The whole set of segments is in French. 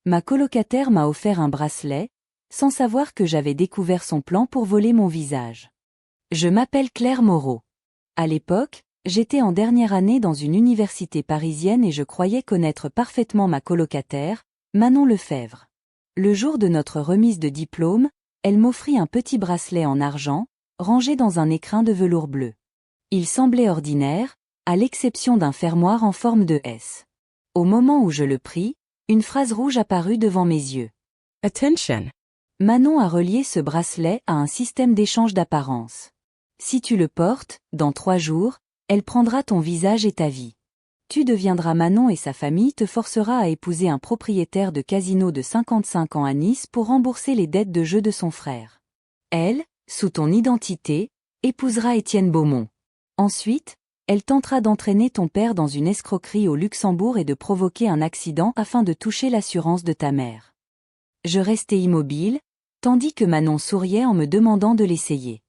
Ma colocataire m'a offert un bracelet, sans savoir que j'avais découvert son plan pour voler mon visage. Je m'appelle Claire Moreau. À l'époque, j'étais en dernière année dans une université parisienne et je croyais connaître parfaitement ma colocataire, Manon Lefebvre. Le jour de notre remise de diplôme, elle m'offrit un petit bracelet en argent, rangé dans un écrin de velours bleu. Il semblait ordinaire, à l'exception d'un fermoir en forme de S. Au moment où je le pris, une phrase rouge apparut devant mes yeux. Attention. Manon a relié ce bracelet à un système d'échange d'apparence. Si tu le portes, dans 3 jours, elle prendra ton visage et ta vie. Tu deviendras Manon et sa famille te forcera à épouser un propriétaire de casino de 55 ans à Nice pour rembourser les dettes de jeu de son frère. Elle, sous ton identité, épousera Étienne Beaumont. Ensuite, elle tentera d'entraîner ton père dans une escroquerie au Luxembourg et de provoquer un accident afin de toucher l'assurance de ta mère. Je restais immobile, tandis que Manon souriait en me demandant de l'essayer.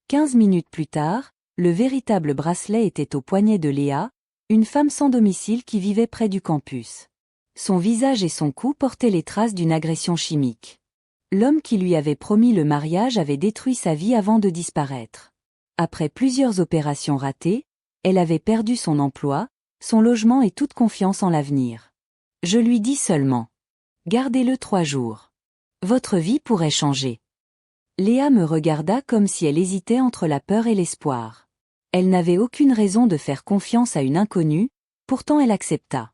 15 minutes plus tard, le véritable bracelet était au poignet de Léa, une femme sans domicile qui vivait près du campus. Son visage et son cou portaient les traces d'une agression chimique. L'homme qui lui avait promis le mariage avait détruit sa vie avant de disparaître. Après plusieurs opérations ratées, elle avait perdu son emploi, son logement et toute confiance en l'avenir. Je lui dis seulement: gardez-le 3 jours. Votre vie pourrait changer. Léa me regarda comme si elle hésitait entre la peur et l'espoir. Elle n'avait aucune raison de faire confiance à une inconnue, pourtant elle accepta.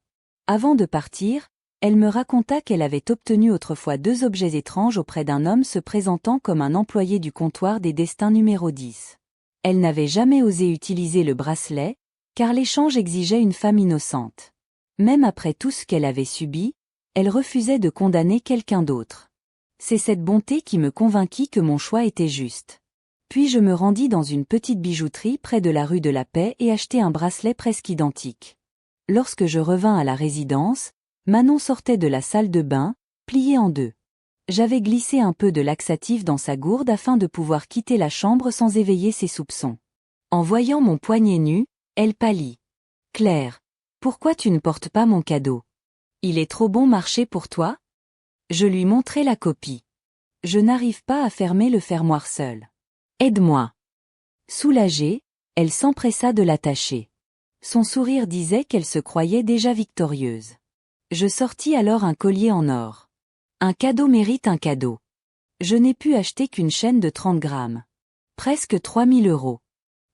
Avant de partir, elle me raconta qu'elle avait obtenu autrefois 2 objets étranges auprès d'un homme se présentant comme un employé du comptoir des destins numéro 10. Elle n'avait jamais osé utiliser le bracelet, car l'échange exigeait une femme innocente. Même après tout ce qu'elle avait subi, elle refusait de condamner quelqu'un d'autre. C'est cette bonté qui me convainquit que mon choix était juste. Puis je me rendis dans une petite bijouterie près de la rue de la Paix et achetai un bracelet presque identique. Lorsque je revins à la résidence, Manon sortait de la salle de bain, pliée en 2. J'avais glissé un peu de laxatif dans sa gourde afin de pouvoir quitter la chambre sans éveiller ses soupçons. En voyant mon poignet nu, elle pâlit. « Claire, pourquoi tu ne portes pas mon cadeau? Il est trop bon marché pour toi ?» Je lui montrai la copie. « Je n'arrive pas à fermer le fermoir seul. Aide-moi. » Soulagée, elle s'empressa de l'attacher. Son sourire disait qu'elle se croyait déjà victorieuse. Je sortis alors un collier en or. Un cadeau mérite un cadeau. Je n'ai pu acheter qu'une chaîne de 30 grammes. Presque 3000 €.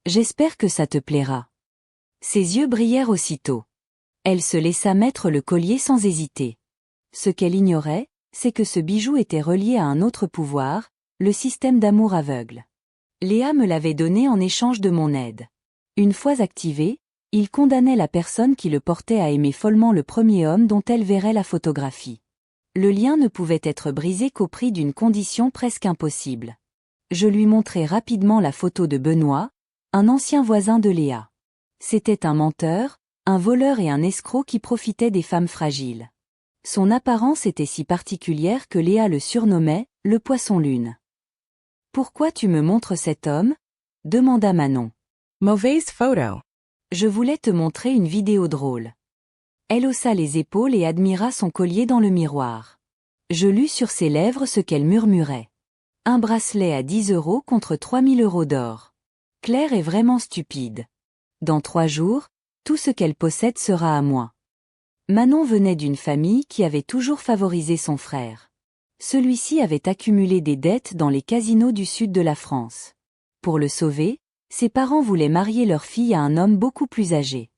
J'espère que ça te plaira. Ses yeux brillèrent aussitôt. Elle se laissa mettre le collier sans hésiter. Ce qu'elle ignorait, c'est que ce bijou était relié à un autre pouvoir, le système d'amour aveugle. Léa me l'avait donné en échange de mon aide. Une fois activé, il condamnait la personne qui le portait à aimer follement le premier homme dont elle verrait la photographie. Le lien ne pouvait être brisé qu'au prix d'une condition presque impossible. Je lui montrai rapidement la photo de Benoît, un ancien voisin de Léa. C'était un menteur, un voleur et un escroc qui profitait des femmes fragiles. Son apparence était si particulière que Léa le surnommait « le poisson-lune ». « Pourquoi tu me montres cet homme ?» demanda Manon. Mauvaise photo. Je voulais te montrer une vidéo drôle. Elle haussa les épaules et admira son collier dans le miroir. Je lus sur ses lèvres ce qu'elle murmurait. Un bracelet à 10 € contre 3000 € d'or. Claire est vraiment stupide. Dans 3 jours, tout ce qu'elle possède sera à moi. Manon venait d'une famille qui avait toujours favorisé son frère. Celui-ci avait accumulé des dettes dans les casinos du sud de la France. Pour le sauver, ses parents voulaient marier leur fille à un homme beaucoup plus âgé.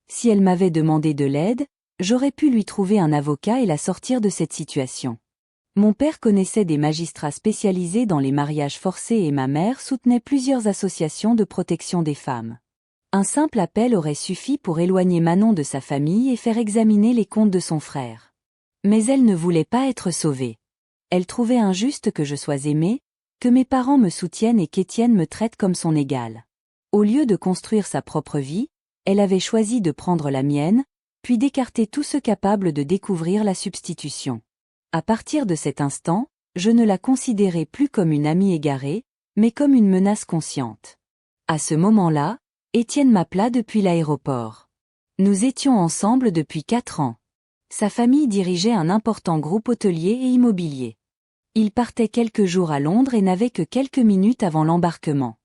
Si elle m'avait demandé de l'aide, j'aurais pu lui trouver un avocat et la sortir de cette situation. Mon père connaissait des magistrats spécialisés dans les mariages forcés et ma mère soutenait plusieurs associations de protection des femmes. Un simple appel aurait suffi pour éloigner Manon de sa famille et faire examiner les comptes de son frère. Mais elle ne voulait pas être sauvée. Elle trouvait injuste que je sois aimée, que mes parents me soutiennent et qu'Étienne me traite comme son égal. Au lieu de construire sa propre vie, elle avait choisi de prendre la mienne, puis d'écarter tous ceux capables de découvrir la substitution. À partir de cet instant, je ne la considérais plus comme une amie égarée, mais comme une menace consciente. À ce moment-là, Étienne m'appela depuis l'aéroport. Nous étions ensemble depuis 4 ans. Sa famille dirigeait un important groupe hôtelier et immobilier. Il partait quelques jours à Londres et n'avait que quelques minutes avant l'embarquement.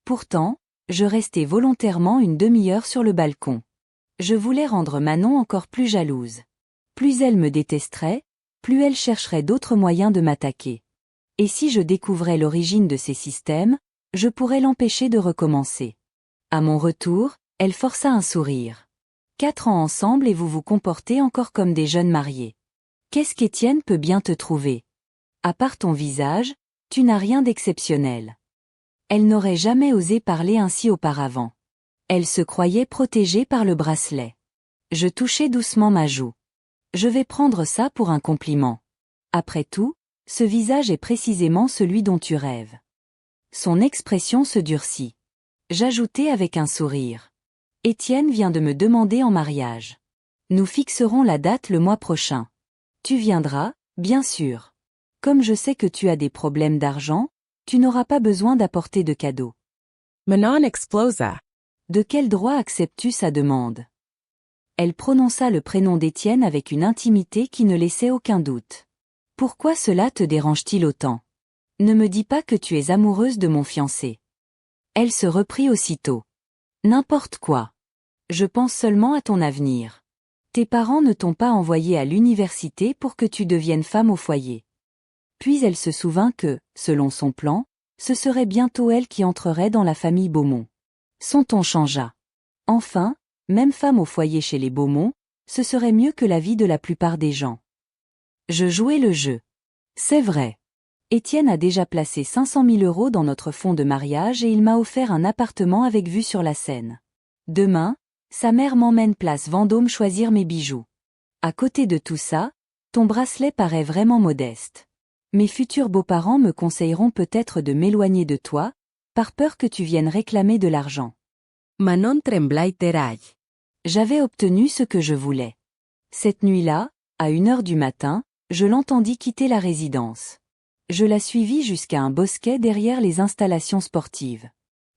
Pourtant, je restais volontairement une demi-heure sur le balcon. Je voulais rendre Manon encore plus jalouse. Plus elle me détesterait, plus elle chercherait d'autres moyens de m'attaquer. Et si je découvrais l'origine de ces systèmes, je pourrais l'empêcher de recommencer. À mon retour, elle força un sourire. 4 ans ensemble et vous vous comportez encore comme des jeunes mariés. Qu'est-ce qu'Étienne peut bien te trouver? À part ton visage, tu n'as rien d'exceptionnel. Elle n'aurait jamais osé parler ainsi auparavant. Elle se croyait protégée par le bracelet. Je touchai doucement ma joue. Je vais prendre ça pour un compliment. Après tout, ce visage est précisément celui dont tu rêves. Son expression se durcit. J'ajoutai avec un sourire. Étienne vient de me demander en mariage. Nous fixerons la date le mois prochain. Tu viendras, bien sûr. Comme je sais que tu as des problèmes d'argent, tu n'auras pas besoin d'apporter de cadeaux. Manon explosa. De quel droit acceptes-tu sa demande? Elle prononça le prénom d'Étienne avec une intimité qui ne laissait aucun doute. Pourquoi cela te dérange-t-il autant? Ne me dis pas que tu es amoureuse de mon fiancé. Elle se reprit aussitôt. N'importe quoi. Je pense seulement à ton avenir. Tes parents ne t'ont pas envoyé à l'université pour que tu deviennes femme au foyer. Puis elle se souvint que, selon son plan, ce serait bientôt elle qui entrerait dans la famille Beaumont. Son ton changea. Enfin, même femme au foyer chez les Beaumont, ce serait mieux que la vie de la plupart des gens. Je jouais le jeu. C'est vrai. Étienne a déjà placé 500 000 € dans notre fonds de mariage et il m'a offert un appartement avec vue sur la Seine. Demain, sa mère m'emmène place Vendôme choisir mes bijoux. À côté de tout ça, ton bracelet paraît vraiment modeste. Mes futurs beaux-parents me conseilleront peut-être de m'éloigner de toi, par peur que tu viennes réclamer de l'argent. Manon trembla y terai. J'avais obtenu ce que je voulais. Cette nuit-là, à 1h du matin, je l'entendis quitter la résidence. Je la suivis jusqu'à un bosquet derrière les installations sportives.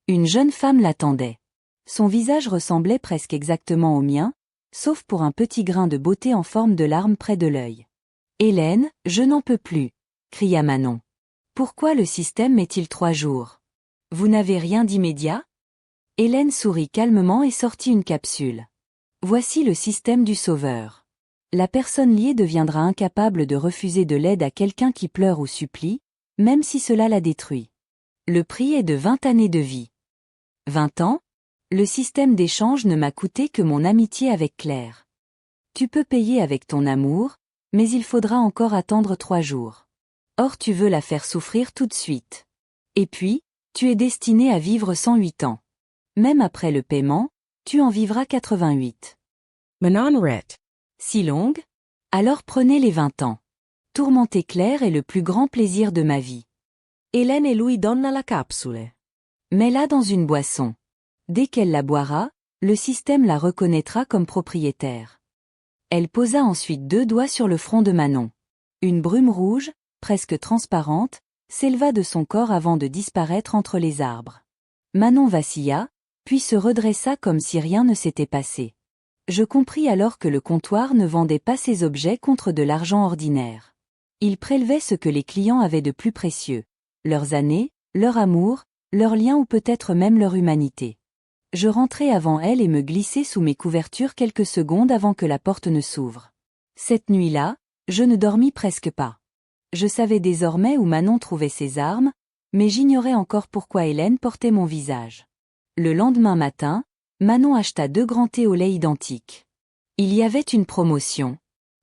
Une jeune femme l'attendait. Son visage ressemblait presque exactement au mien, sauf pour un petit grain de beauté en forme de larme près de l'œil. « Hélène, je n'en peux plus !» cria Manon. « Pourquoi le système met-il 3 jours? Vous n'avez rien d'immédiat ?» Hélène sourit calmement et sortit une capsule. « Voici le système du sauveur. La personne liée deviendra incapable de refuser de l'aide à quelqu'un qui pleure ou supplie, même si cela la détruit. Le prix est de 20 années de vie. 20 ans? Le système d'échange ne m'a coûté que mon amitié avec Claire. Tu peux payer avec ton amour, mais il faudra encore attendre 3 jours. Or tu veux la faire souffrir tout de suite. Et puis, tu es destiné à vivre 108 ans. Même après le paiement, tu en vivras 88. Manon rit. Si longue? Alors prenez les 20 ans. Tourmenter Claire est le plus grand plaisir de ma vie. Hélène et lui donna la capsule. Mets-la dans une boisson. Dès qu'elle la boira, le système la reconnaîtra comme propriétaire. Elle posa ensuite 2 doigts sur le front de Manon. Une brume rouge, presque transparente, s'éleva de son corps avant de disparaître entre les arbres. Manon vacilla, puis se redressa comme si rien ne s'était passé. Je compris alors que le comptoir ne vendait pas ces objets contre de l'argent ordinaire. Il prélevait ce que les clients avaient de plus précieux. Leurs années, leur amour, leurs liens ou peut-être même leur humanité. Je rentrai avant elle et me glissai sous mes couvertures quelques secondes avant que la porte ne s'ouvre. Cette nuit-là, je ne dormis presque pas. Je savais désormais où Manon trouvait ses armes, mais j'ignorais encore pourquoi Hélène portait mon visage. Le lendemain matin, Manon acheta 2 grands thés au lait identiques. Il y avait une promotion.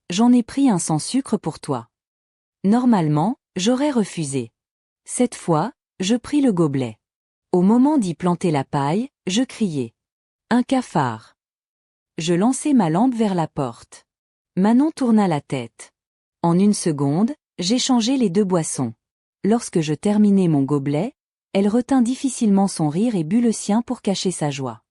J'en ai pris un sans sucre pour toi. Normalement, j'aurais refusé. Cette fois, je pris le gobelet. Au moment d'y planter la paille, je criai. Un cafard. Je lançai ma lampe vers la porte. Manon tourna la tête. En 1 seconde, j'échangeai les 2 boissons. Lorsque je terminai mon gobelet, elle retint difficilement son rire et but le sien pour cacher sa joie.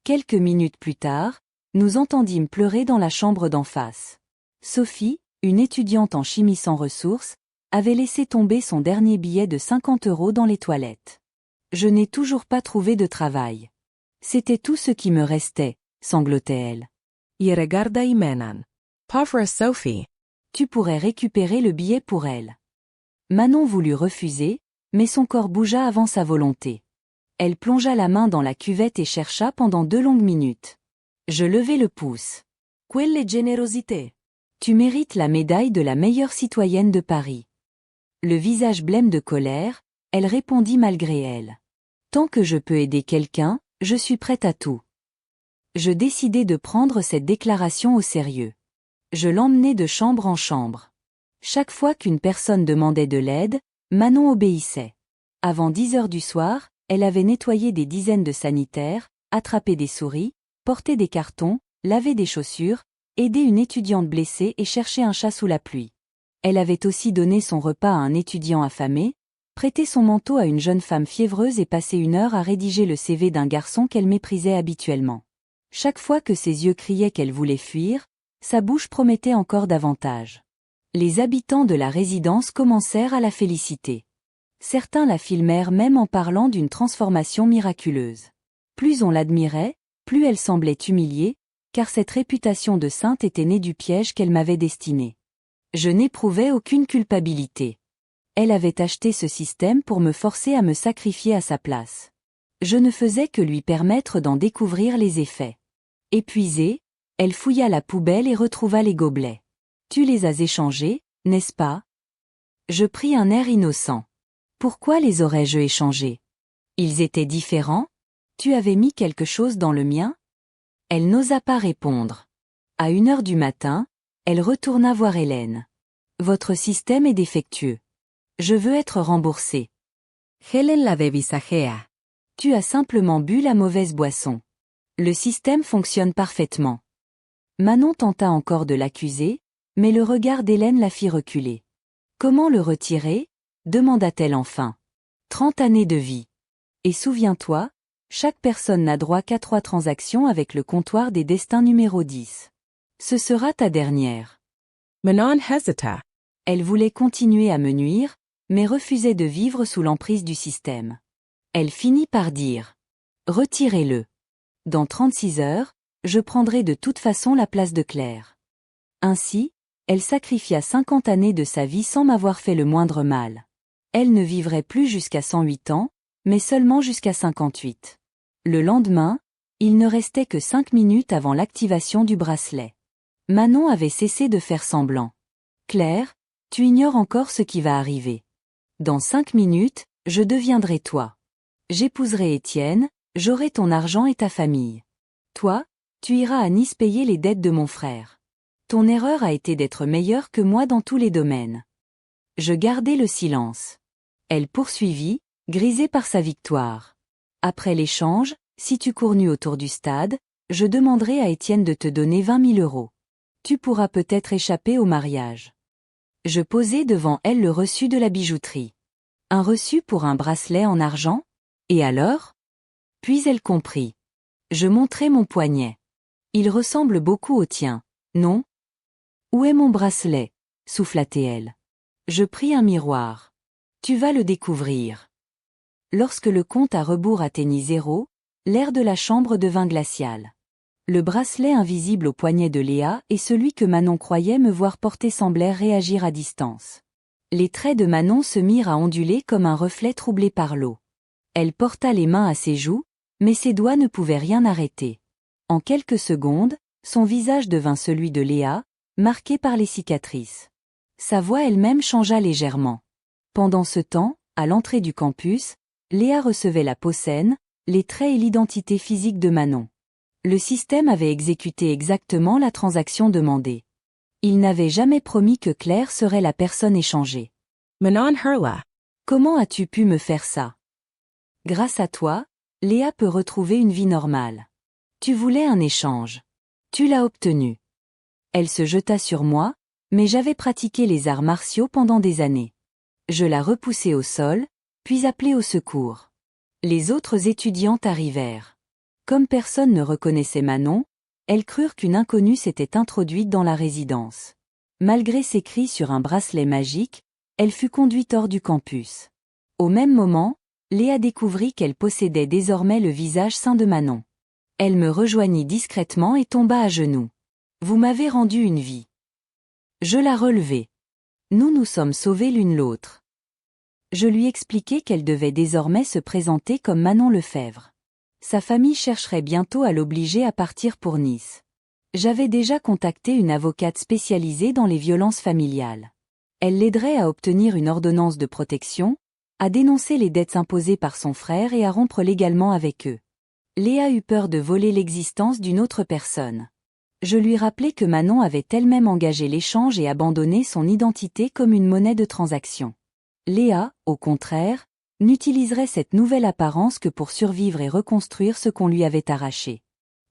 Quelques minutes plus tard, nous entendîmes pleurer dans la chambre d'en face. Sophie, une étudiante en chimie sans ressources, avait laissé tomber son dernier billet de 50 € dans les toilettes. Je n'ai toujours pas trouvé de travail. C'était tout ce qui me restait, sanglotait-elle. Y regarda y Manon. Pauvre Sophie. Tu pourrais récupérer le billet pour elle. Manon voulut refuser, mais son corps bougea avant sa volonté. Elle plongea la main dans la cuvette et chercha pendant 2 longues minutes. Je levai le pouce. Quelle générosité. Tu mérites la médaille de la meilleure citoyenne de Paris. Le visage blême de colère, elle répondit malgré elle. Tant que je peux aider quelqu'un, je suis prête à tout. Je décidai de prendre cette déclaration au sérieux. Je l'emmenai de chambre en chambre. Chaque fois qu'une personne demandait de l'aide, Manon obéissait. Avant 10 heures du soir, elle avait nettoyé des dizaines de sanitaires, attrapé des souris, porté des cartons, lavé des chaussures, aidé une étudiante blessée et cherché un chat sous la pluie. Elle avait aussi donné son repas à un étudiant affamé, prêté son manteau à une jeune femme fiévreuse et passé 1 heure à rédiger le CV d'un garçon qu'elle méprisait habituellement. Chaque fois que ses yeux criaient qu'elle voulait fuir, sa bouche promettait encore davantage. Les habitants de la résidence commencèrent à la féliciter. Certains la filmèrent même en parlant d'une transformation miraculeuse. Plus on l'admirait, plus elle semblait humiliée, car cette réputation de sainte était née du piège qu'elle m'avait destiné. Je n'éprouvais aucune culpabilité. Elle avait acheté ce système pour me forcer à me sacrifier à sa place. Je ne faisais que lui permettre d'en découvrir les effets. Épuisée, elle fouilla la poubelle et retrouva les gobelets. Tu les as échangés, n'est-ce pas? Je pris un air innocent. Pourquoi les aurais-je échangés? Ils étaient différents? Tu avais mis quelque chose dans le mien? Elle n'osa pas répondre. À 1 heure du matin, elle retourna voir Hélène. Votre système est défectueux. Je veux être remboursée. Helen la visagea. Tu as simplement bu la mauvaise boisson. Le système fonctionne parfaitement. Manon tenta encore de l'accuser, mais le regard d'Hélène la fit reculer. Comment le retirer? Demanda-t-elle enfin. 30 années de vie. Et souviens-toi, chaque personne n'a droit qu'à 3 transactions avec le comptoir des destins numéro 10. Ce sera ta dernière. Manon hesita. Elle voulait continuer à me nuire, mais refusait de vivre sous l'emprise du système. Elle finit par dire. Retirez-le. Dans 36 heures, je prendrai de toute façon la place de Claire. Ainsi, elle sacrifia 50 années de sa vie sans m'avoir fait le moindre mal. Elle ne vivrait plus jusqu'à 108 ans, mais seulement jusqu'à 58. Le lendemain, il ne restait que 5 minutes avant l'activation du bracelet. Manon avait cessé de faire semblant. Claire, tu ignores encore ce qui va arriver. Dans 5 minutes, je deviendrai toi. J'épouserai Étienne, j'aurai ton argent et ta famille. Toi, tu iras à Nice payer les dettes de mon frère. Ton erreur a été d'être meilleure que moi dans tous les domaines. Je gardai le silence. Elle poursuivit, grisée par sa victoire. Après l'échange, si tu cours nu autour du stade, je demanderai à Étienne de te donner 20 000 euros. Tu pourras peut-être échapper au mariage. Je posai devant elle le reçu de la bijouterie. Un reçu pour un bracelet en argent? Et alors? Puis elle comprit. Je montrai mon poignet. Il ressemble beaucoup au tien, non? Où est mon bracelet? Souffla-t-elle. Je pris un miroir. Tu vas le découvrir. Lorsque le compte à rebours atteignit 0, l'air de la chambre devint glacial. Le bracelet invisible au poignet de Léa et celui que Manon croyait me voir porter semblèrent réagir à distance. Les traits de Manon se mirent à onduler comme un reflet troublé par l'eau. Elle porta les mains à ses joues, mais ses doigts ne pouvaient rien arrêter. En quelques secondes, son visage devint celui de Léa, marqué par les cicatrices. Sa voix elle-même changea légèrement. Pendant ce temps, à l'entrée du campus, Léa recevait la peau saine, les traits et l'identité physique de Manon. Le système avait exécuté exactement la transaction demandée. Il n'avait jamais promis que Claire serait la personne échangée. Manon hurla. Comment as-tu pu me faire ça? Grâce à toi, Léa peut retrouver une vie normale. Tu voulais un échange. Tu l'as obtenu. Elle se jeta sur moi, mais j'avais pratiqué les arts martiaux pendant des années. Je la repoussai au sol, puis appelai au secours. Les autres étudiantes arrivèrent. Comme personne ne reconnaissait Manon, elles crurent qu'une inconnue s'était introduite dans la résidence. Malgré ses cris sur un bracelet magique, elle fut conduite hors du campus. Au même moment, Léa découvrit qu'elle possédait désormais le visage sain de Manon. Elle me rejoignit discrètement et tomba à genoux. Vous m'avez rendu une vie. Je la relevai. Nous nous sommes sauvés l'une l'autre. Je lui expliquai qu'elle devait désormais se présenter comme Manon Lefebvre. Sa famille chercherait bientôt à l'obliger à partir pour Nice. J'avais déjà contacté une avocate spécialisée dans les violences familiales. Elle l'aiderait à obtenir une ordonnance de protection, à dénoncer les dettes imposées par son frère et à rompre légalement avec eux. Léa eut peur de voler l'existence d'une autre personne. Je lui rappelai que Manon avait elle-même engagé l'échange et abandonné son identité comme une monnaie de transaction. Léa, au contraire, n'utiliserait cette nouvelle apparence que pour survivre et reconstruire ce qu'on lui avait arraché.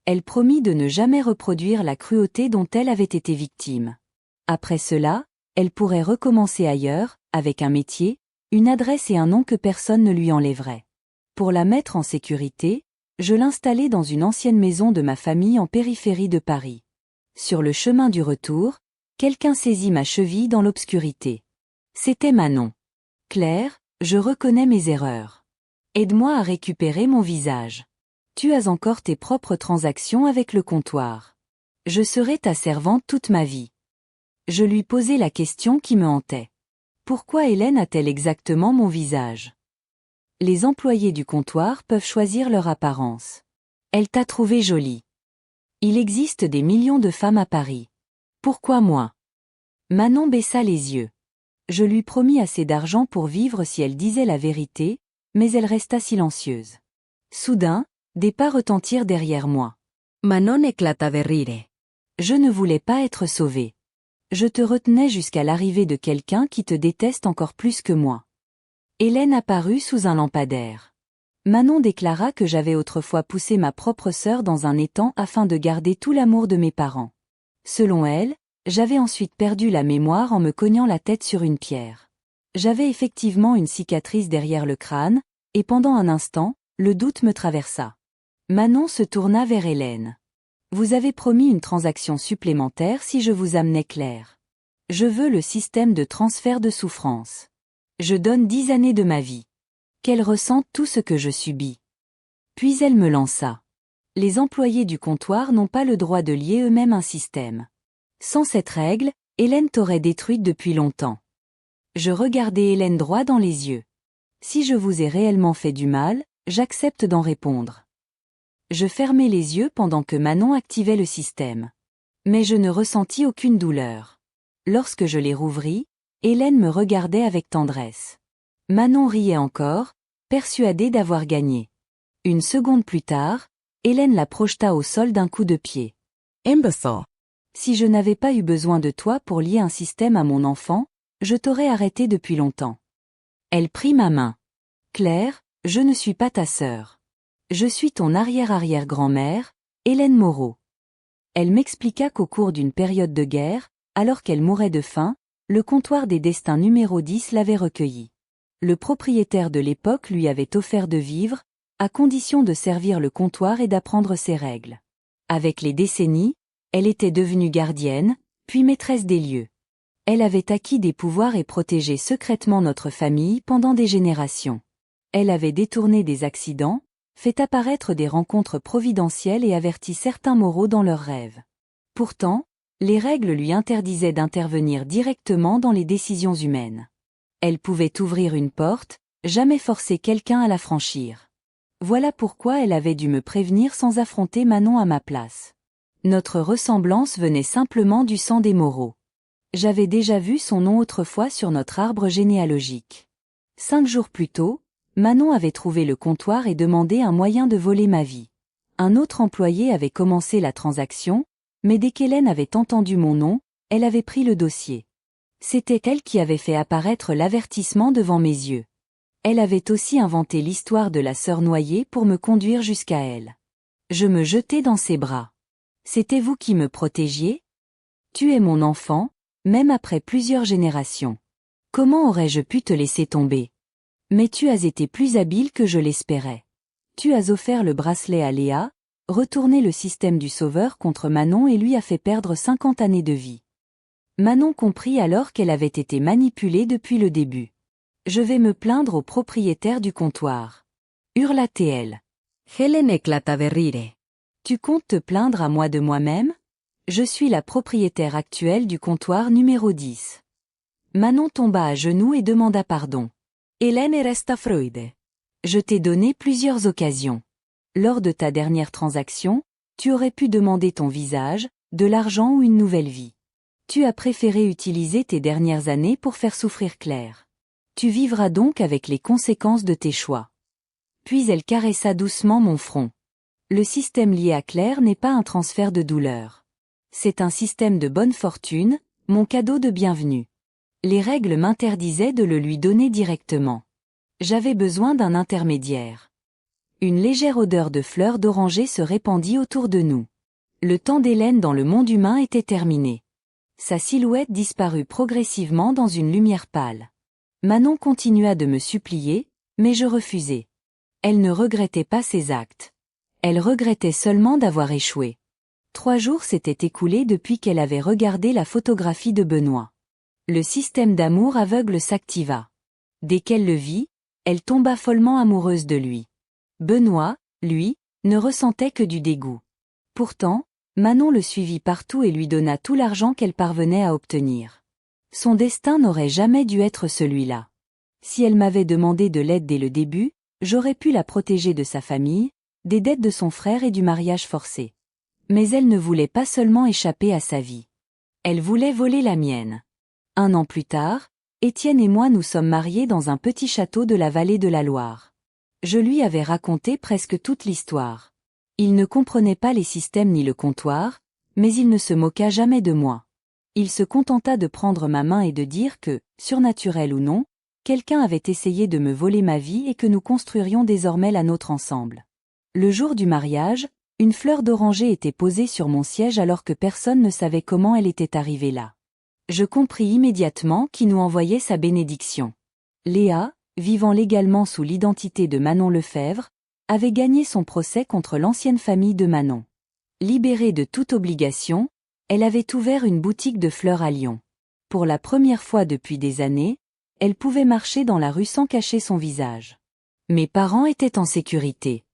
Elle promit de ne jamais reproduire la cruauté dont elle avait été victime. Après cela, elle pourrait recommencer ailleurs, avec un métier, une adresse et un nom que personne ne lui enlèverait. Pour la mettre en sécurité, je l'installai dans une ancienne maison de ma famille en périphérie de Paris. Sur le chemin du retour, quelqu'un saisit ma cheville dans l'obscurité. C'était Manon. Claire, je reconnais mes erreurs. Aide-moi à récupérer mon visage. Tu as encore tes propres transactions avec le comptoir. Je serai ta servante toute ma vie. Je lui posai la question qui me hantait. Pourquoi Hélène a-t-elle exactement mon visage? Les employés du comptoir peuvent choisir leur apparence. Elle t'a trouvé jolie. Il existe des millions de femmes à Paris. Pourquoi moi? Manon baissa les yeux. Je lui promis assez d'argent pour vivre si elle disait la vérité, mais elle resta silencieuse. Soudain, des pas retentirent derrière moi. Manon éclata de rire. Je ne voulais pas être sauvée. Je te retenais jusqu'à l'arrivée de quelqu'un qui te déteste encore plus que moi. Hélène apparut sous un lampadaire. Manon déclara que j'avais autrefois poussé ma propre sœur dans un étang afin de garder tout l'amour de mes parents. Selon elle, j'avais ensuite perdu la mémoire en me cognant la tête sur une pierre. J'avais effectivement une cicatrice derrière le crâne, et pendant un instant, le doute me traversa. Manon se tourna vers Hélène. Vous avez promis une transaction supplémentaire si je vous amenais Claire. Je veux le système de transfert de souffrance. Je donne 10 années de ma vie. Qu'elle ressente tout ce que je subis. Puis elle me lança. Les employés du comptoir n'ont pas le droit de lier eux-mêmes un système. Sans cette règle, Hélène t'aurait détruite depuis longtemps. Je regardai Hélène droit dans les yeux. Si je vous ai réellement fait du mal, j'accepte d'en répondre. Je fermai les yeux pendant que Manon activait le système. Mais je ne ressentis aucune douleur. Lorsque je les rouvris, Hélène me regardait avec tendresse. Manon riait encore, persuadée d'avoir gagné. Une seconde plus tard, Hélène la projeta au sol d'un coup de pied. Imbécile. Si je n'avais pas eu besoin de toi pour lier un système à mon enfant, je t'aurais arrêté depuis longtemps. Elle prit ma main. Claire, je ne suis pas ta sœur. Je suis ton arrière-arrière-grand-mère, Hélène Moreau. Elle m'expliqua qu'au cours d'une période de guerre, alors qu'elle mourait de faim, le comptoir des destins numéro 10 l'avait recueillie. Le propriétaire de l'époque lui avait offert de vivre, à condition de servir le comptoir et d'apprendre ses règles. Avec les décennies, elle était devenue gardienne, puis maîtresse des lieux. Elle avait acquis des pouvoirs et protégé secrètement notre famille pendant des générations. Elle avait détourné des accidents, fait apparaître des rencontres providentielles et averti certains moraux dans leurs rêves. Pourtant, les règles lui interdisaient d'intervenir directement dans les décisions humaines. Elle pouvait ouvrir une porte, jamais forcer quelqu'un à la franchir. Voilà pourquoi elle avait dû me prévenir sans affronter Manon à ma place. Notre ressemblance venait simplement du sang des Moreau. J'avais déjà vu son nom autrefois sur notre arbre généalogique. 5 jours plus tôt, Manon avait trouvé le comptoir et demandé un moyen de voler ma vie. Un autre employé avait commencé la transaction, mais dès qu'Hélène avait entendu mon nom, elle avait pris le dossier. C'était elle qui avait fait apparaître l'avertissement devant mes yeux. Elle avait aussi inventé l'histoire de la sœur noyée pour me conduire jusqu'à elle. Je me jetai dans ses bras. C'était vous qui me protégiez? Tu es mon enfant, même après plusieurs générations. Comment aurais-je pu te laisser tomber? Mais tu as été plus habile que je l'espérais. Tu as offert le bracelet à Léa, retourné le système du sauveur contre Manon et lui a fait perdre 50 années de vie. Manon comprit alors qu'elle avait été manipulée depuis le début. Je vais me plaindre au propriétaire du comptoir. Hurla-t-elle. Hélène éclata de rire. Tu comptes te plaindre à moi de moi-même? Je suis la propriétaire actuelle du comptoir numéro 10. Manon tomba à genoux et demanda pardon. Hélène resta fruide. Je t'ai donné plusieurs occasions. Lors de ta dernière transaction, tu aurais pu demander ton visage, de l'argent ou une nouvelle vie. Tu as préféré utiliser tes dernières années pour faire souffrir Claire. Tu vivras donc avec les conséquences de tes choix. Puis elle caressa doucement mon front. Le système lié à Claire n'est pas un transfert de douleur. C'est un système de bonne fortune, mon cadeau de bienvenue. Les règles m'interdisaient de le lui donner directement. J'avais besoin d'un intermédiaire. Une légère odeur de fleurs d'oranger se répandit autour de nous. Le temps d'Hélène dans le monde humain était terminé. Sa silhouette disparut progressivement dans une lumière pâle. Manon continua de me supplier, mais je refusai. Elle ne regrettait pas ses actes. Elle regrettait seulement d'avoir échoué. 3 jours s'étaient écoulés depuis qu'elle avait regardé la photographie de Benoît. Le système d'amour aveugle s'activa. Dès qu'elle le vit, elle tomba follement amoureuse de lui. Benoît, lui, ne ressentait que du dégoût. Pourtant, Manon le suivit partout et lui donna tout l'argent qu'elle parvenait à obtenir. Son destin n'aurait jamais dû être celui-là. Si elle m'avait demandé de l'aide dès le début, j'aurais pu la protéger de sa famille, des dettes de son frère et du mariage forcé. Mais elle ne voulait pas seulement échapper à sa vie. Elle voulait voler la mienne. 1 an plus tard, Étienne et moi nous sommes mariés dans un petit château de la vallée de la Loire. Je lui avais raconté presque toute l'histoire. Il ne comprenait pas les systèmes ni le comptoir, mais il ne se moqua jamais de moi. Il se contenta de prendre ma main et de dire que, surnaturel ou non, quelqu'un avait essayé de me voler ma vie et que nous construirions désormais la nôtre ensemble. Le jour du mariage, une fleur d'oranger était posée sur mon siège alors que personne ne savait comment elle était arrivée là. Je compris immédiatement qui nous envoyait sa bénédiction. Léa, vivant légalement sous l'identité de Manon Lefebvre, avait gagné son procès contre l'ancienne famille de Manon. Libérée de toute obligation, elle avait ouvert une boutique de fleurs à Lyon. Pour la première fois depuis des années, elle pouvait marcher dans la rue sans cacher son visage. Mes parents étaient en sécurité.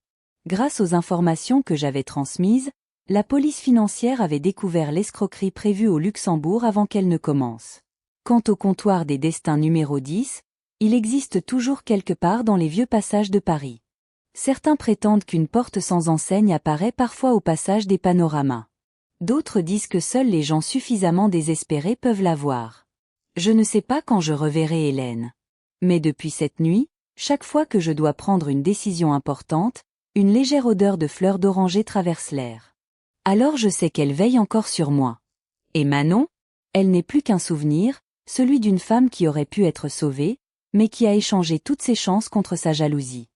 Grâce aux informations que j'avais transmises, la police financière avait découvert l'escroquerie prévue au Luxembourg avant qu'elle ne commence. Quant au comptoir des destins numéro 10, il existe toujours quelque part dans les vieux passages de Paris. Certains prétendent qu'une porte sans enseigne apparaît parfois au passage des panoramas. D'autres disent que seuls les gens suffisamment désespérés peuvent la voir. Je ne sais pas quand je reverrai Hélène. Mais depuis cette nuit, chaque fois que je dois prendre une décision importante, une légère odeur de fleurs d'oranger traverse l'air. Alors je sais qu'elle veille encore sur moi. Et Manon? Elle n'est plus qu'un souvenir, celui d'une femme qui aurait pu être sauvée, mais qui a échangé toutes ses chances contre sa jalousie.